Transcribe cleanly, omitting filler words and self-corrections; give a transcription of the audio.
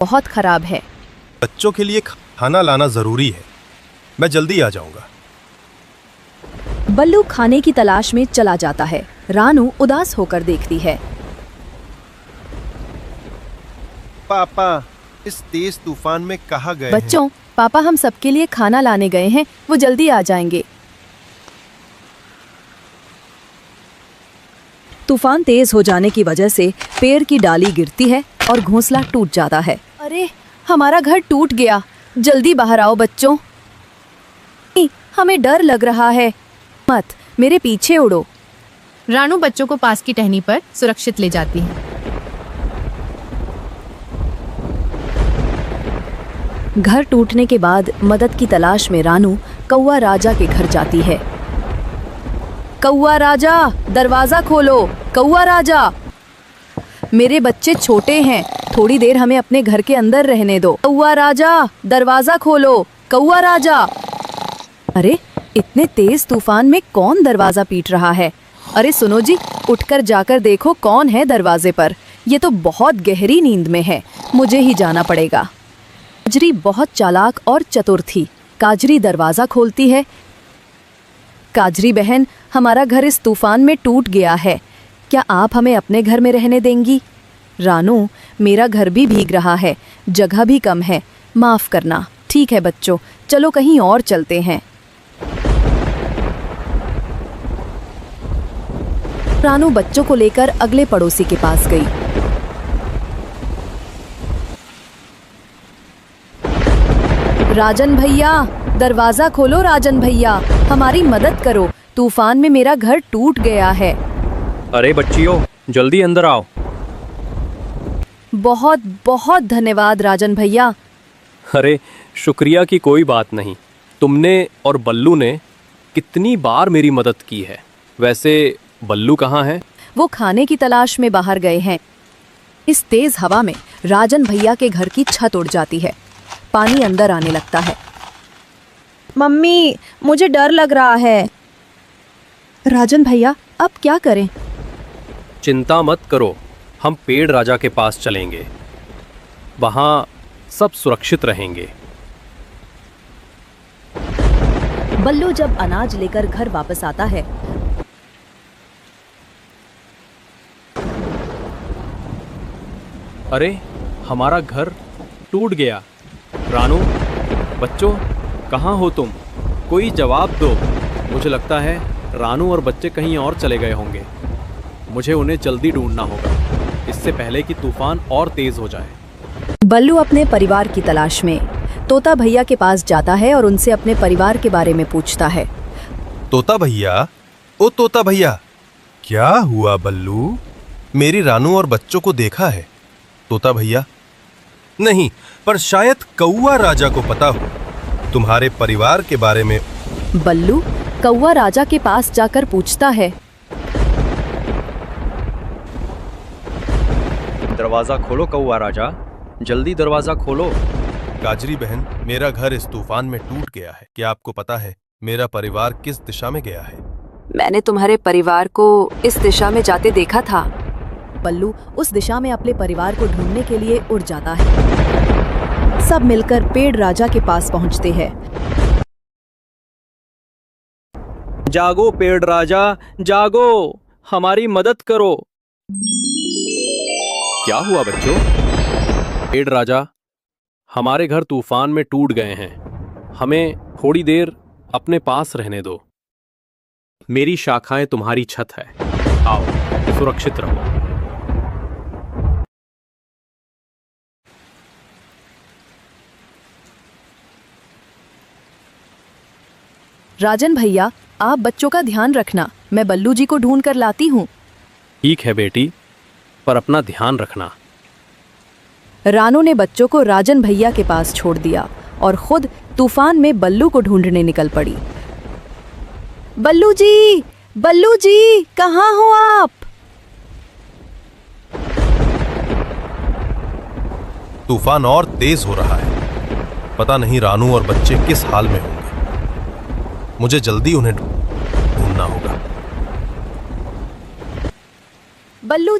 बहुत खराब है। बच्चों के लिए खाना लाना जरूरी है, मैं जल्दी आ जाऊंगा। बल्लू खाने की तलाश में चला जाता है। रानू उदास होकर देखती है। पापा इस तेज तूफान में कहाँ गए बच्चों, पापा हम सबके लिए खाना लाने गए हैं, वो जल्दी आ जाएंगे। तूफान तेज हो जाने की वजह से पेड़ की डाली गिरती है और घोंसला टूट जाता है। अरे, हमारा घर टूट गया। जल्दी बाहर आओ बच्चों। हमें डर लग रहा है। मत, मेरे पीछे उड़ो। रानू बच्चों को पास की टहनी पर सुरक्षित ले जाती है। घर टूटने के बाद मदद की तलाश में रानू कौवा राजा के घर जाती है। कौवा राजा, दरवाजा खोलो। कौवा राजा, मेरे बच्चे छोटे हैं, थोड़ी देर हमें अपने घर के अंदर रहने दो। कौवा राजा, दरवाजा खोलो। कौवा राजा। अरे, इतने तेज तूफान में कौन दरवाजा पीट रहा है? अरे सुनो जी, उठकर जाकर देखो कौन है दरवाजे पर। ये तो बहुत गहरी नींद में है, मुझे ही जाना पड़ेगा। काजरी बहुत चालाक और चतुर थी। काजरी दरवाजा खोलती है। काजरी बहन, हमारा घर इस तूफान में टूट गया है, क्या आप हमें अपने घर में रहने देंगी? रानू, मेरा घर भी भीग रहा है, जगह भी कम है, माफ करना। ठीक है बच्चों, चलो कहीं और चलते हैं। रानू बच्चों को लेकर अगले पड़ोसी के पास गई। राजन भैया, दरवाजा खोलो। राजन भैया, हमारी मदद करो, तूफान में मेरा घर टूट गया है। अरे बच्चियों, जल्दी अंदर आओ। बहुत बहुत धन्यवाद राजन भैया। अरे शुक्रिया की कोई बात नहीं, तुमने और बल्लू ने कितनी बार मेरी मदद की है। वैसे बल्लू कहाँ है? वो खाने की तलाश में बाहर गए हैं। इस तेज हवा में राजन भैया के घर की छत उड़ जाती है। पानी अंदर आने लगता है। मम्मी, मुझे डर लग रहा है। राजन भैया, अब क्या करें? चिंता मत करो, हम पेड़ राजा के पास चलेंगे, वहाँ सब सुरक्षित रहेंगे। बल्लू जब अनाज लेकर घर वापस आता है, अरे हमारा घर टूट गया। रानू, बच्चों, कहाँ हो तुम? कोई जवाब दो। मुझे लगता है रानू और बच्चे कहीं और चले गए होंगे। मुझे उन्हें जल्दी ढूंढना होगा, इससे पहले कि तूफान और तेज हो जाए। बल्लू अपने परिवार की तलाश में तोता भैया के पास जाता है और उनसे अपने परिवार के बारे में पूछता है। तोता भैया, ओ तोता भैया, क्या हुआ बल्लू? मेरी रानू और बच्चों को देखा है? तोता भैया, नहीं, पर शायद कौवा राजा को पता हो तुम्हारे परिवार के बारे में। बल्लू कौवा राजा के पास जाकर पूछता है। दरवाजा खोलो कौवा राजा, जल्दी दरवाजा खोलो। काजरी बहन, मेरा घर इस तूफान में टूट गया है। क्या आपको पता है मेरा परिवार किस दिशा में गया है? मैंने तुम्हारे परिवार को इस दिशा में जाते देखा था। बल्लू उस दिशा में अपने परिवार को ढूंढने के लिए उड़ जाता है। सब मिलकर पेड़ राजा के पास पहुंचते हैं। जागो पेड़ राजा, जागो, हमारी मदद करो। क्या हुआ बच्चों? पेड़ राजा, हमारे घर तूफान में टूट गए हैं, हमें थोड़ी देर अपने पास रहने दो। मेरी शाखाएं तुम्हारी छत है, आओ सुरक्षित रहो। राजन भैया, आप बच्चों का ध्यान रखना, मैं बल्लू जी को ढूंढ कर लाती हूँ। ठीक है बेटी, पर अपना ध्यान रखना। रानू ने बच्चों को राजन भैया के पास छोड़ दिया और खुद तूफान में बल्लू को ढूंढने निकल पड़ी। बल्लू जी, कहाँ हो आप? तूफान और तेज हो रहा है, पता नहीं रानू और बच्चे किस हाल में होंगे। मुझे जल्दी उन्हें ढूंढना होगा। बल्लू